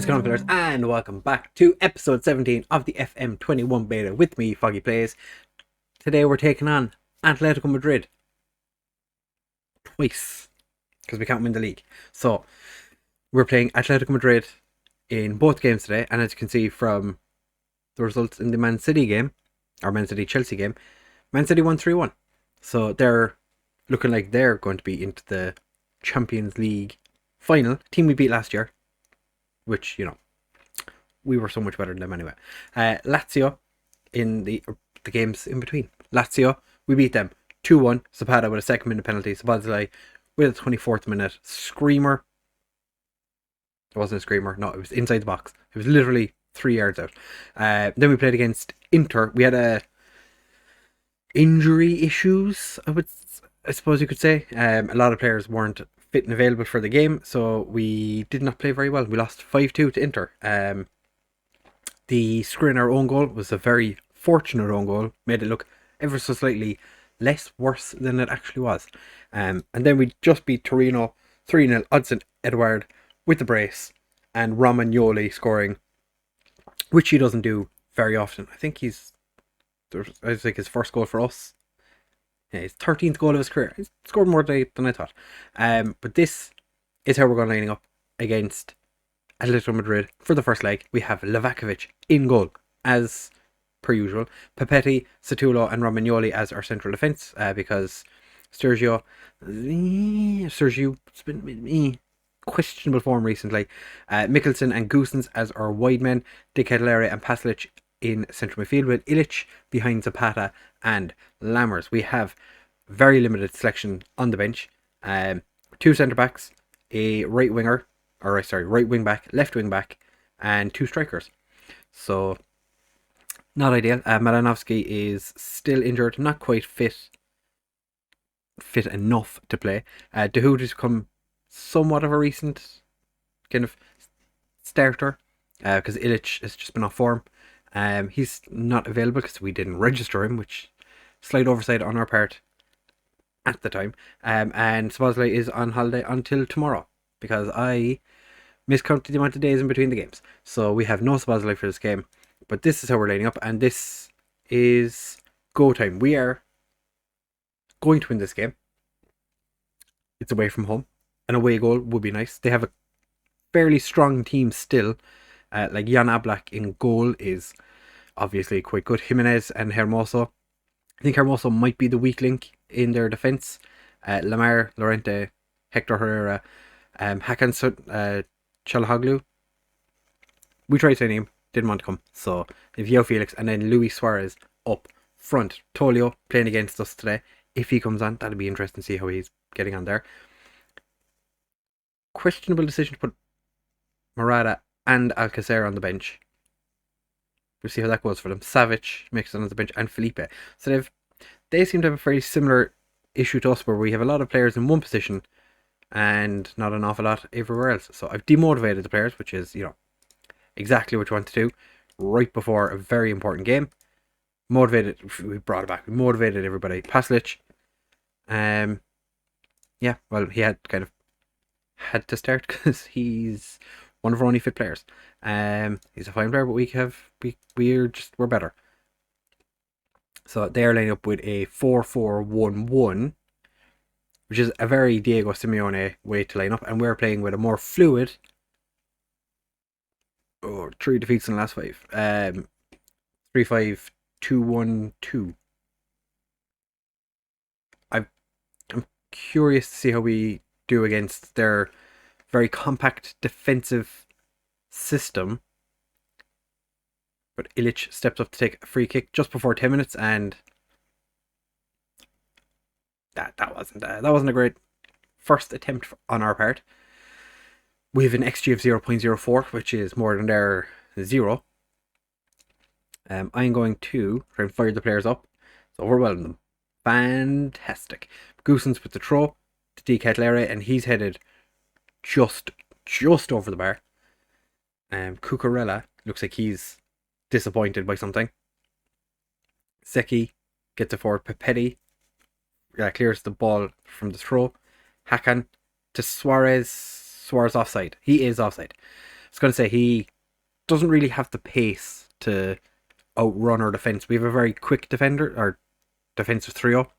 It's going on, players, and welcome back to episode 17 of the FM21 beta with me, FoggyPlays. Today we're taking on Atletico Madrid twice because we can't win the league. So we're playing Atletico Madrid in both games today, and as you can see from the results in the Man City game, or Man City Chelsea game, Man City won 3-1. So they're looking like they're going to be into the Champions League final. Team we beat last year, which, you know, we were so much better than them anyway. Lazio in the games in between. Lazio, we beat them 2-1. Zapata with a second minute penalty. Sabazalai with a 24th minute screamer. It wasn't a screamer. No, it was inside the box. It was literally 3 yards out. Then we played against Inter. We had injury issues, I suppose you could say. A lot of players weren't fit and available for the game, so we did not play very well. We lost 5-2 to Inter. The Skriniar own goal was a very fortunate own goal, made it look ever so slightly less worse than it actually was. And then we just beat Torino 3-0. Odson Edouard with the brace, and Romagnoli scoring, which he doesn't do very often. I think his first goal for us. Yeah, his 13th goal of his career. He's scored more than I thought. But this is how we're going lining up against Atletico Madrid for the first leg. We have Livakovic in goal, as per usual. Papetti, Satulo, and Romagnoli as our central defence, because Sergio's been in questionable form recently. Mikkelsen and Goossens as our wide men. De Ketelaere and Pasalic in central midfield, with Ilic behind Zapata and Lammers. We have very limited selection on the bench. 2 centre backs, a right wing back, left wing back, and 2 strikers. So not ideal. Malinovsky is still injured, not quite fit enough to play. Dahoud has become somewhat of a recent kind of starter, because Ilic has just been off form. He's not available because we didn't register him, which slight oversight on our part at the time. And Szoboszlai is on holiday until tomorrow because I miscounted the amount of days in between the games. So we have no Szoboszlai for this game, but this is how we're lining up, and this is go time. We are going to win this game. It's away from home. An away goal would be nice. They have a fairly strong team still. Like Jan Oblak in goal is obviously quite good. Jimenez and Hermoso. I think Hermoso might be the weak link in their defence. Lamar, Lorente, Hector Herrera, Hakan Çalhanoğlu. We tried signing him, didn't want to come. So if João Felix and then Luis Suarez up front. Tolio playing against us today. If he comes on, that'd be interesting to see how he's getting on there. Questionable decision to put Morata and Alcacer on the bench. We'll see how that goes for them. Savic makes it on the bench, and Felipe. So they seem to have a very similar issue to us, where we have a lot of players in one position and not an awful lot everywhere else. So I've demotivated the players, which is, you know, exactly what you want to do right before a very important game. We brought it back. We motivated everybody. Pasalic, yeah, well, he had to start because he's one of our only fit players. He's a fine player, but we're better. So they're lining up with a 4-4-1-1, which is a very Diego Simeone way to line up, and we're playing with a more fluid 3 defeats in the last 5. 3-5-2-1-2. I'm curious to see how we do against their very compact defensive system. But Ilic steps up to take a free kick just before 10 minutes, and that wasn't a great first attempt on our part. We have an XG of 0.04, which is more than their 0. I'm going to try and fire the players up, so overwhelm them. Fantastic. Goossens with the throw to De Ketelaere, and he's headed just over the bar. Cucurella looks like he's disappointed by something. Seki gets it forward. Papetti clears the ball from the throw. Hakan to Suarez. Suarez offside. He is offside. was going to say, he doesn't really have the pace to outrun our defence. We have a very quick defender, or defensive trio.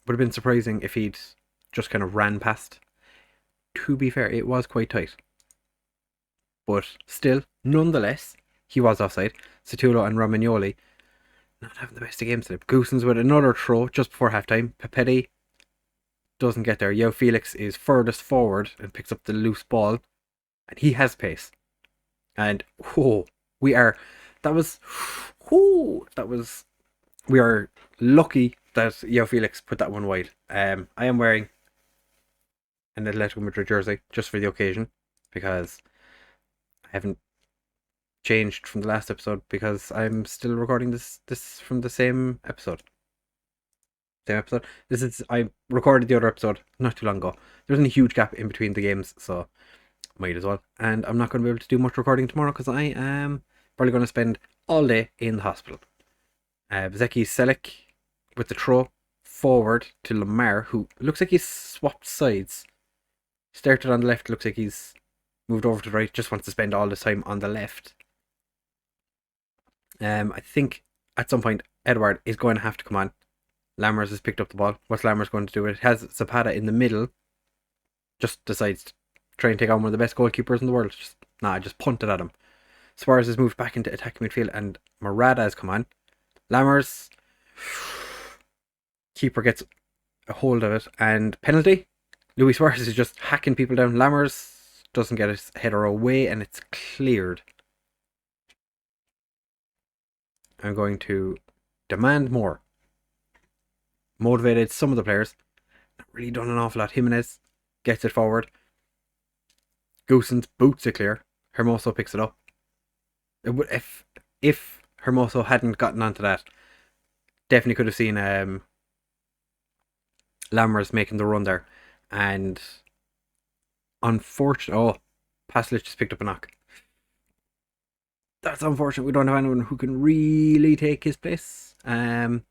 Would have been surprising if he'd just kind of ran past. To be fair, it was quite tight. But still, nonetheless, he was offside. Situlo and Romagnoli not having the best of games today. Goosens with another throw just before halftime. Pepetti doesn't get there. João Felix is furthest forward and picks up the loose ball. And he has pace. And, we are lucky that João Felix put that one wide. I am wearing an Atletico Madrid jersey just for the occasion, because I haven't changed from the last episode, because I'm still recording this from the same episode. I recorded the other episode not too long ago. There wasn't a huge gap in between the games, so might as well. And I'm not going to be able to do much recording tomorrow because I am probably going to spend all day in the hospital. Zeki Selic with the throw forward to Lamar, who looks like he's swapped sides. Started on the left, looks like he's moved over to the right, just wants to spend all this time on the left. I think at some point Edward is going to have to come on. Lammers has picked up the ball. What's Lammers going to do? It has Zapata in the middle. Just decides to try and take on one of the best goalkeepers in the world. Just punted at him. Suarez has moved back into attacking midfield and Morata has come on. Lammers, keeper gets a hold of it and penalty. Luis Suarez is just hacking people down. Lammers doesn't get his header away and it's cleared. I'm going to demand more. Motivated some of the players. Not really done an awful lot. Jimenez gets it forward. Goosens boots it clear. Hermoso picks it up. If Hermoso hadn't gotten onto that, definitely could have seen Lammers making the run there. And unfortunately, Paslic just picked up a knock. That's unfortunate. We don't have anyone who can really take his place. Goosens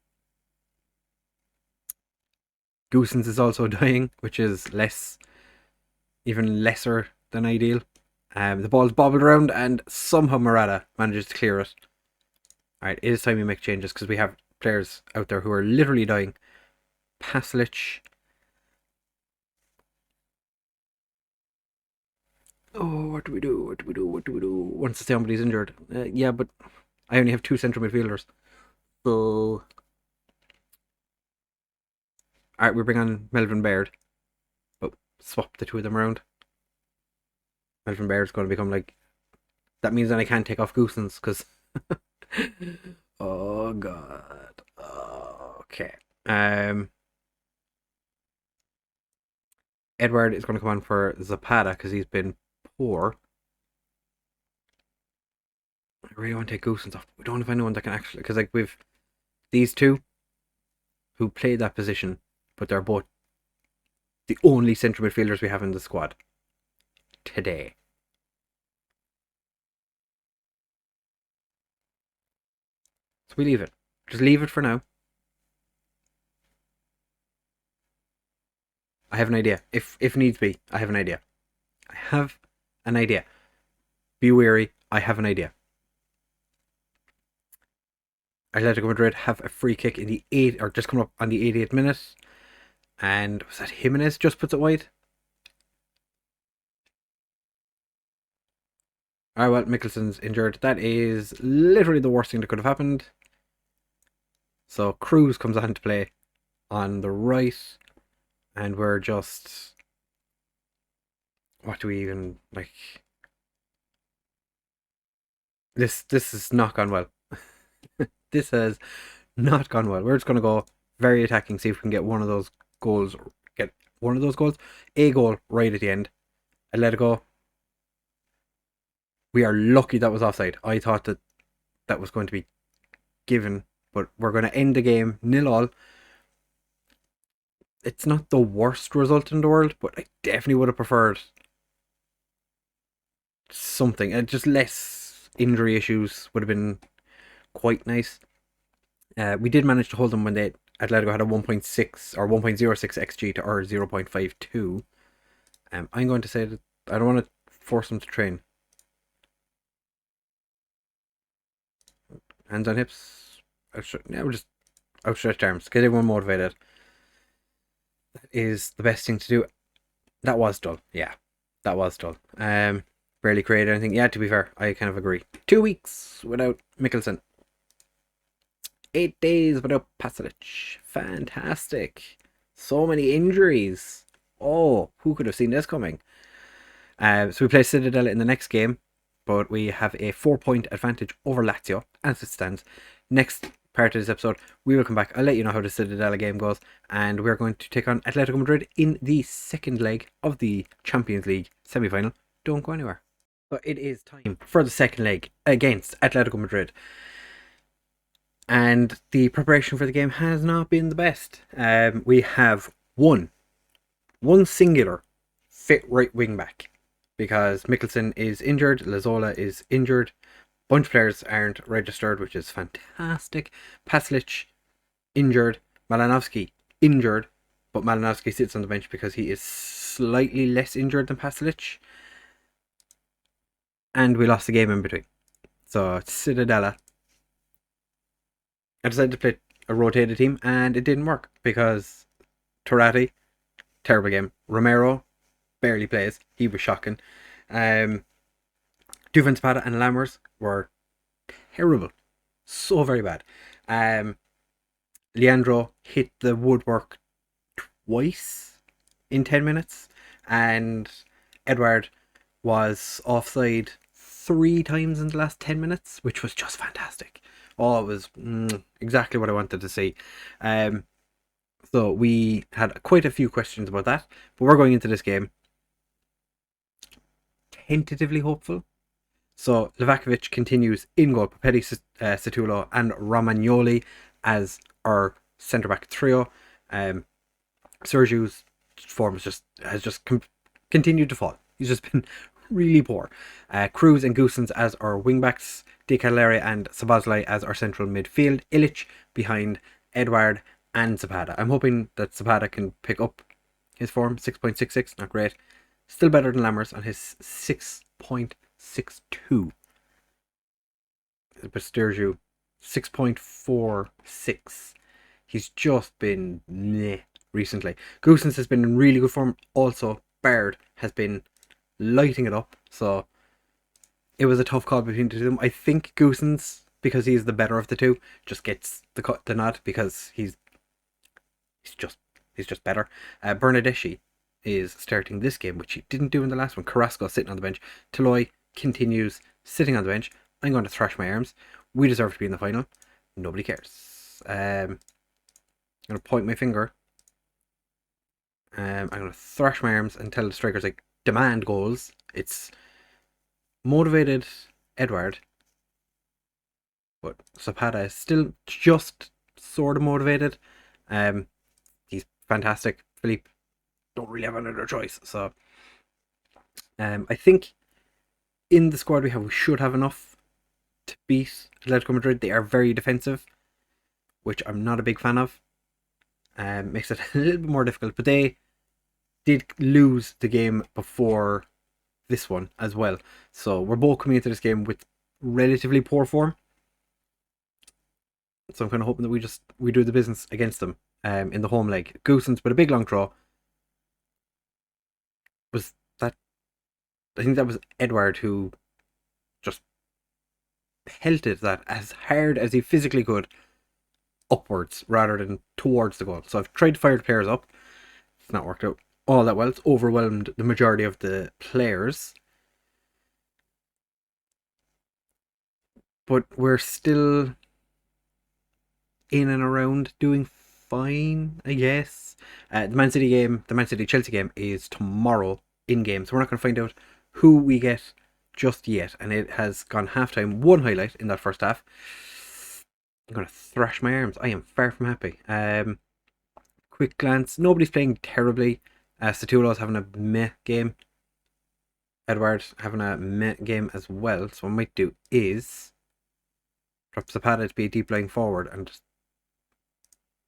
is also dying, which is even lesser than ideal. The ball's bobbled around and somehow Morata manages to clear it. Alright, it is time we make changes because we have players out there who are literally dying. Paslic. Oh, what do we do? Once somebody's injured. Yeah, but I only have 2 central midfielders. So... Alright, we bring on Melvin Baird. But swap the 2 of them around. Melvin Baird's going to become like... That means that I can't take off Goosens, because... oh, God. Okay. Edward is going to come on for Zapata, because he's been poor. I really want to take Goosens off. We don't have anyone that can actually... Because like we've these 2 who play that position, but they're both the only central midfielders we have in the squad today. So we leave it. Just leave it for now. I have an idea. If needs be, I have an idea. I have an idea. Be wary, I have an idea. Atletico Madrid have a free kick in the just coming up on the 88th minute. And was that Jimenez just puts it wide? Alright, well, Mikkelson's injured. That is literally the worst thing that could have happened. So Cruz comes on to play on the right. And we're just... What do we even... like... This has not gone well. This has not gone well. We're just going to go very attacking, see if we can get one of those goals. A goal right at the end. I let it go. We are lucky that was offside. I thought that was going to be given, but we're going to end the game 0-0. It's not the worst result in the world, but I definitely would have preferred something. Just less injury issues would have been quite nice. We did manage to hold them when Atletico had a 1.6 or 1.06 xG to our 0.52. I'm going to say that I don't want to Force them to train. Hands on hips. Yeah, we'll just outstretched arms. Get everyone motivated. That is the best thing to do. That was dull. Yeah, that was dull. Barely created anything. Yeah, to be fair, I kind of agree. 2 weeks without Mikkelsen. 8 days without Pasalic. Fantastic. So many injuries. Oh, who could have seen this coming? So we play Citadel in the next game, but we have a 4-point advantage over Lazio as it stands. Next part of this episode, we will come back. I'll let you know how the Citadel game goes, and we're going to take on Atletico Madrid in the second leg of the Champions League semi-final. Don't go anywhere. So it is time for the second leg against Atletico Madrid. And the preparation for the game has not been the best. We have one singular fit right wing back, because Mikkelsen is injured, Lazola is injured, bunch of players aren't registered, which is fantastic. Pasalic injured, Malinovsky injured, but Malinovsky sits on the bench because he is slightly less injured than Pasalic. And we lost the game in between. So Citadella, I decided to play a rotated team, and it didn't work because Torati, terrible game. Romero barely plays. He was shocking. Dufan Zapata and Lammers were terrible. So very bad. Leandro hit the woodwork twice in 10 minutes. And Edward was offside 3 times in the last 10 minutes, which was just fantastic. Oh, it was exactly what I wanted to see. So we had quite a few questions about that, but we're going into this game tentatively hopeful. So Livakovic continues in goal. Papetti, Situlo and Romagnoli as our centre-back trio. Sergio's form has just continued to fall. He's just been really poor. Cruz and Goosens as our wing-backs. De Caleri and Sabazlai as our central midfield. Ilic behind Edward and Zapata. I'm hoping that Zapata can pick up his form. 6.66, not great. Still better than Lammers on his 6.62. But Sturgeon, 6.46. He's just been meh recently. Goosens has been in really good form. Also, Baird has been lighting it up. So it was a tough call between the two of them. I think Goosens, because he's the better of the two, just gets the nod because he's just better. Bernardeschi is starting this game, which he didn't do in the last one. Carrasco sitting on the bench. Toloi continues sitting on the bench. I'm going to thrash my arms. We deserve to be in the final. Nobody cares. I'm going to point my finger. I'm going to thrash my arms and tell the strikers, like, demand goals. It's motivated Edward, but Zapata is still just sort of motivated. He's fantastic. Philippe don't really have another choice. So I think in the squad we should have enough to beat Atletico Madrid. They are very defensive, which I'm not a big fan of. Makes it a little bit more difficult, but they did lose the game before this one as well. So we're both coming into this game with relatively poor form. So I'm kind of hoping that we do the business against them in the home leg. Goosens with a big long throw. I think that was Edward who just pelted that as hard as he physically could upwards rather than towards the goal. So I've tried to fire the players up. It's not worked out all that well. It's overwhelmed the majority of the players. But we're still in and around doing fine, I guess. The Man City Chelsea game is tomorrow in game. So we're not going to find out who we get just yet. And it has gone halftime. One highlight in that first half. I'm going to thrash my arms. I am far from happy. Quick glance. Nobody's playing terribly. Satulo's having a meh game. Edward having a meh game as well. So what I might do is drop Zapata to be a deep lying forward and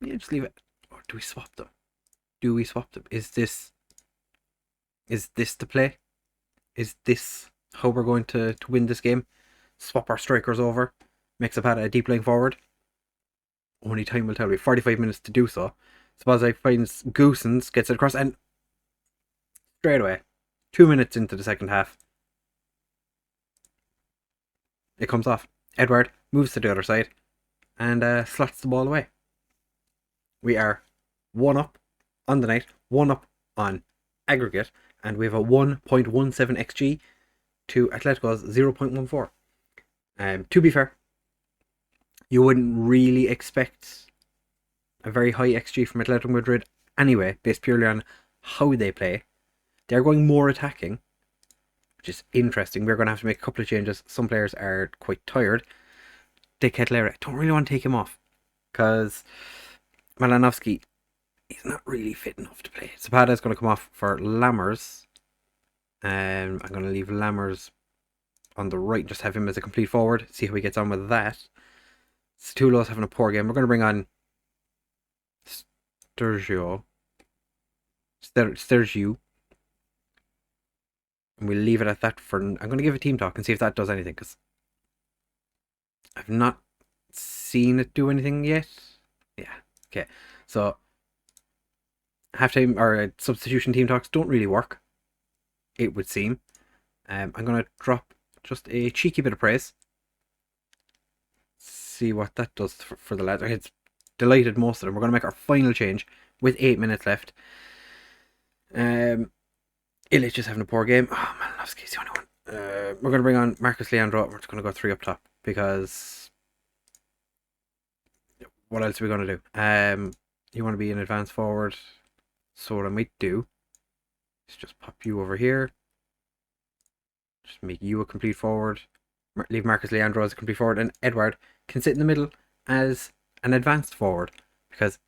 just leave it. Or do we swap them? Is this the play? is this how we're going to win this game? Swap our strikers over, make Zapata a deep lying forward. Only time will tell. We have 45 minutes to do so. Sabazai finds Goosens, gets it across, and straight away, 2 minutes into the second half, it comes off. Edward moves to the other side and slots the ball away. We are 1 up on the night, 1 up on aggregate, and we have a 1.17 XG to Atletico's 0.14. To be fair, you wouldn't really expect a very high XG from Atletico Madrid anyway, based purely on how they play. They're going more attacking, which is interesting. We're going to have to make a couple of changes. Some players are quite tired. De Ketelaere, I don't really want to take him off because Malinowski, he's not really fit enough to play. Zapata is going to come off for Lammers. I'm going to leave Lammers on the right, just have him as a complete forward, see how he gets on with that. Stulo's having a poor game. We're going to bring on Sturgio. And we'll leave it at that for... I'm going to give a team talk and see if that does anything, because I've not seen it do anything yet. Yeah, okay. So, halftime or substitution team talks don't really work, it would seem. I'm going to drop just a cheeky bit of praise. See what that does for the lads. It's delighted most of them. We're going to make our final change with 8 minutes left. Illich is having a poor game. Oh, Malinowski's the only one. We're going to bring on Marcus Leandro. We're just going to go 3 up top because what else are we going to do? You want to be an advanced forward, so what I might do is just pop you over here. Just make you a complete forward. Leave Marcus Leandro as a complete forward, and Edward can sit in the middle as an advanced forward because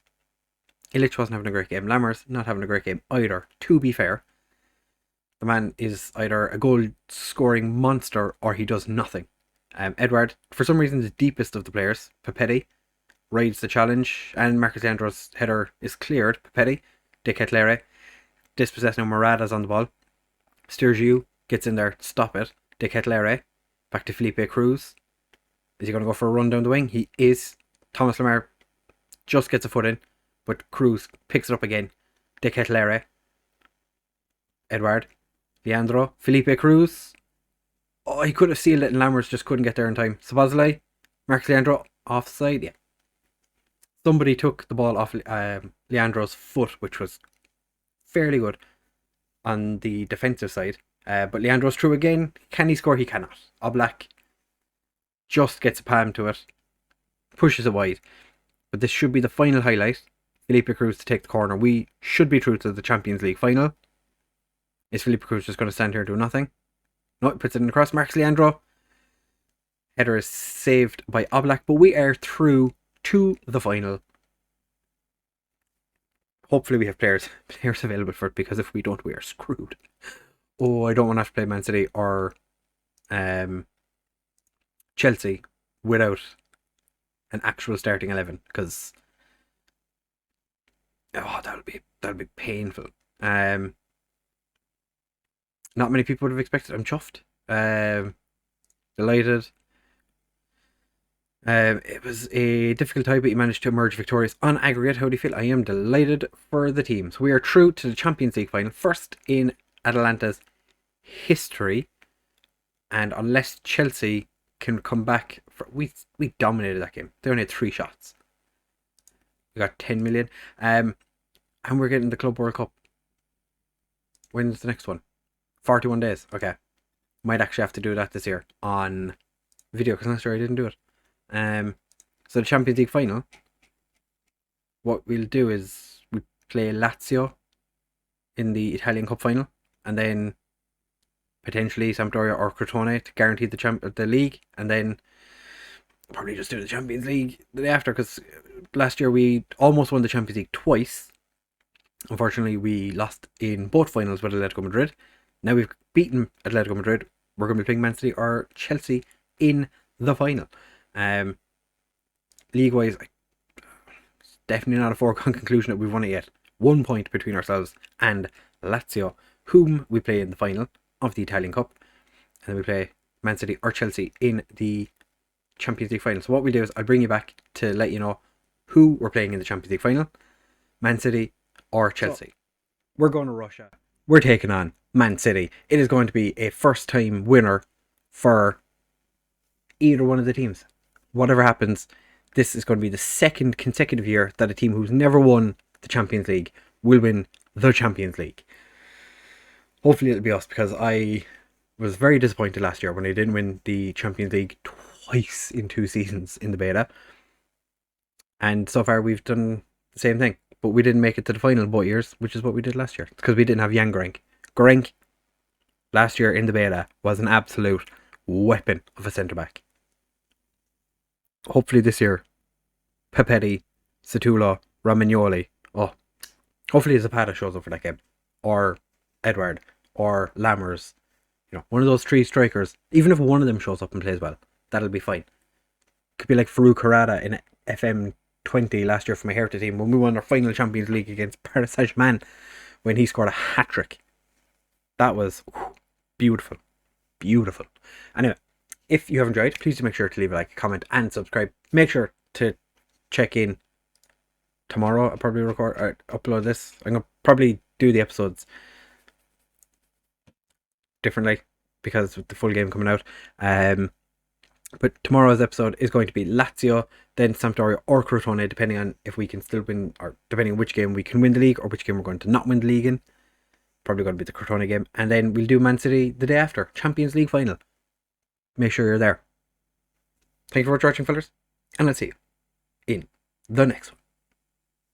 Illich wasn't having a great game. Lammers not having a great game either, to be fair. The man is either a goal scoring monster or he does nothing. Edward, for some reason, the deepest of the players. Papetti rides the challenge and Marcus Leandro's header is cleared. Papetti, De Ketelaere, dispossessed now. Morada's on the ball. Sturgiu gets in there to stop it. De Ketelaere, back to Felipe Cruz. Is he going to go for a run down the wing? He is. Thomas Lemar just gets a foot in, but Cruz picks it up again. De Ketelaere, Edward, Leandro, Felipe Cruz. Oh, he could have sealed it and Lammers just couldn't get there in time. Sabazalai, Marcus Leandro, offside. Yeah. Somebody took the ball off Leandro's foot, which was fairly good on the defensive side. But Leandro's through again. Can he score? He cannot. Oblak just gets a palm to it. Pushes it wide. But this should be the final highlight. Felipe Cruz to take the corner. We should be through to the Champions League final. Is Felipe Cruz just going to stand here and do nothing? No, he puts it in across. Marcus Leandro. Header is saved by Oblak. But we are through to the final. Hopefully we have players available for it, because if we don't, we are screwed. Oh, I don't want to have to play Man City or Chelsea without an actual starting 11, because that'll be painful. Not many people would have expected. I'm chuffed. Delighted. It was a difficult tie, but you managed to emerge victorious on aggregate. How do you feel? I am delighted for the team. So we are through to the Champions League final, first in Atalanta's history, and unless Chelsea can come back, we dominated that game. They only had 3 shots. We got 10 million, and we're getting the Club World Cup. When's the next one? 41 days. Okay, might actually have to do that this year on video, because last year I didn't do it. So the Champions League final, what we'll do is we play Lazio in the Italian Cup final, and then potentially Sampdoria or Crotone to guarantee the league, and then probably just do the Champions League the day after, because last year we almost won the Champions League twice. Unfortunately, we lost in both finals with Atletico Madrid. Now we've beaten Atletico Madrid. We're going to be playing Man City or Chelsea in the final. League wise, it's definitely not a foregone conclusion that we've won it yet. 1 point between ourselves and Lazio, whom we play in the final of the Italian Cup. And then we play Man City or Chelsea in the Champions League final. So what we'll do is I'll bring you back to let you know who we're playing in the Champions League final. Man City or Chelsea. So, we're going to Russia. We're taking on Man City. It is going to be a first time winner for either one of the teams. Whatever happens, this is going to be the second consecutive year that a team who's never won the Champions League will win the Champions League. Hopefully it'll be us, because I was very disappointed last year when they didn't win the Champions League twice in 2 seasons in the beta. And so far we've done the same thing, but we didn't make it to the final both years, which is what we did last year. It's because we didn't have Jan Gorenk. Gorenk last year in the beta was an absolute weapon of a centre-back. Hopefully this year, Papetti, Satula, Romagnoli, hopefully Zapata shows up for that game, or Edward, or Lammers. You know, one of those 3 strikers. Even if one of them shows up and plays well, that'll be fine. Could be like Farouk Harada in FM20 last year for my Hertha team when we won our final Champions League against Paris Saint-Germain, when he scored a hat-trick. That was beautiful. Beautiful. Anyway, if you have enjoyed, please do make sure to leave a like, comment, and subscribe. Make sure to check in tomorrow. I'll probably record or upload this. I'm going to probably do the episodes differently because with the full game coming out. But tomorrow's episode is going to be Lazio, then Sampdoria or Crotone, depending on if we can still win, or depending on which game we can win the league or which game we're going to not win the league in. Probably going to be the Crotone game. And then we'll do Man City the day after, Champions League final. Make sure you're there. Thank you for watching, fellas, and I'll see you in the next one.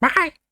Bye!